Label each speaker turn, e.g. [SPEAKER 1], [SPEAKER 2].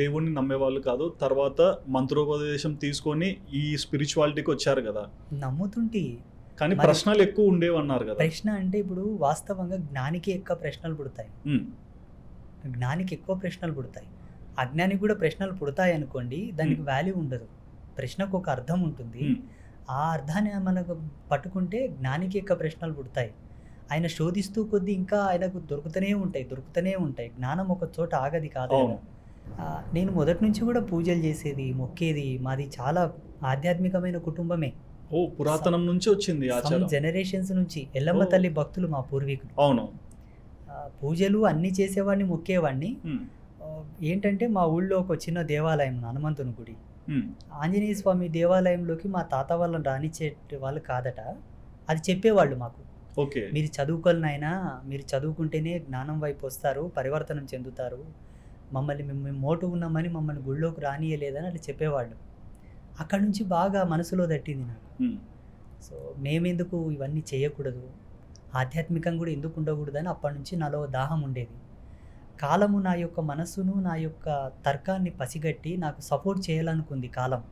[SPEAKER 1] దేవుడిని నమ్మేవాళ్ళు కాదు. తర్వాత మంత్రోపదేశం తీసుకొని ఈ స్పిరిచువాలిటీకి వచ్చారు కదా!
[SPEAKER 2] నమ్ముతుంటి.
[SPEAKER 1] కానీ
[SPEAKER 2] మరి
[SPEAKER 1] ప్రశ్నలు ఎక్కువ ఉండేవన్నారు కదా!
[SPEAKER 2] ప్రశ్న అంటే ఇప్పుడు వాస్తవంగా జ్ఞానికి ఎక్కువ ప్రశ్నలు పుడతాయి.
[SPEAKER 1] హ్మ్.
[SPEAKER 2] జ్ఞానికి ఎక్కువ ప్రశ్నలు పుడతాయి. అజ్ఞానికి కూడా ప్రశ్నలు పుడతాయి అనుకోండి, దానికి వాల్యూ ఉండదు. ప్రశ్నకు ఒక అర్థం ఉంటుంది.
[SPEAKER 1] హ్మ్.
[SPEAKER 2] ఆ అర్థాన్ని మనకు పట్టుకుంటే జ్ఞానికి ఎక్కువ ప్రశ్నలు పుడతాయి. ఆయన శోధిస్తూ కొద్దీ ఇంకా ఆయనకు దొరుకుతూనే ఉంటాయి. జ్ఞానం ఒక చోట ఆగది కాదు
[SPEAKER 1] అవును.
[SPEAKER 2] కదా! నేను మొదటి నుంచి కూడా పూజలు చేసేది, మొక్కేది. మాది చాలా ఆధ్యాత్మికమైన కుటుంబమే.
[SPEAKER 1] ఓహ్! పురాతనం నుంచి వచ్చింది ఈ
[SPEAKER 2] సమ్
[SPEAKER 1] ఆచారం.
[SPEAKER 2] జనరేషన్స్ నుంచి ఎల్లమ్మ
[SPEAKER 1] ఓహ్!
[SPEAKER 2] తల్లి భక్తులు మా పూర్వీకులు.
[SPEAKER 1] అవును.
[SPEAKER 2] పూజలు అన్నీ చేసేవాడిని, మొక్కేవాడిని.
[SPEAKER 1] హ్మ్.
[SPEAKER 2] ఏంటంటే మా ఊళ్ళో ఒక చిన్న దేవాలయం హనుమంతుని గుడి.
[SPEAKER 1] హ్మ్.
[SPEAKER 2] ఆంజనేయ స్వామి దేవాలయంలోకి మా తాత వాళ్ళని రానిచ్చే వాళ్ళు కాదట. అది చెప్పేవాళ్ళు మాకు.
[SPEAKER 1] ఓకే.
[SPEAKER 2] మీరు చదువుకోవాలి నాయనా, మీరు చదువుకుంటేనే జ్ఞానం వైపు వస్తారు, పరివర్తనం చెందుతారు. మేము మోటు ఉన్నామని మమ్మల్ని గుళ్ళోకి రానియలేదని అట్లా చెప్పేవాళ్ళు. అక్కడి నుంచి బాగా మనసులో తట్టింది నాకు.
[SPEAKER 1] హ్మ్.
[SPEAKER 2] సో మేమెందుకు ఇవన్నీ చేయకూడదు, ఆధ్యాత్మికంగా కూడా ఎందుకు ఉండకూడదని అప్పటి నుంచి నాలో దాహం ఉండేది. కాలము నా యొక్క మనస్సును, నా యొక్క తర్కాన్ని పసిగట్టి నాకు సపోర్ట్ చేయాలనుకుంది కాలం.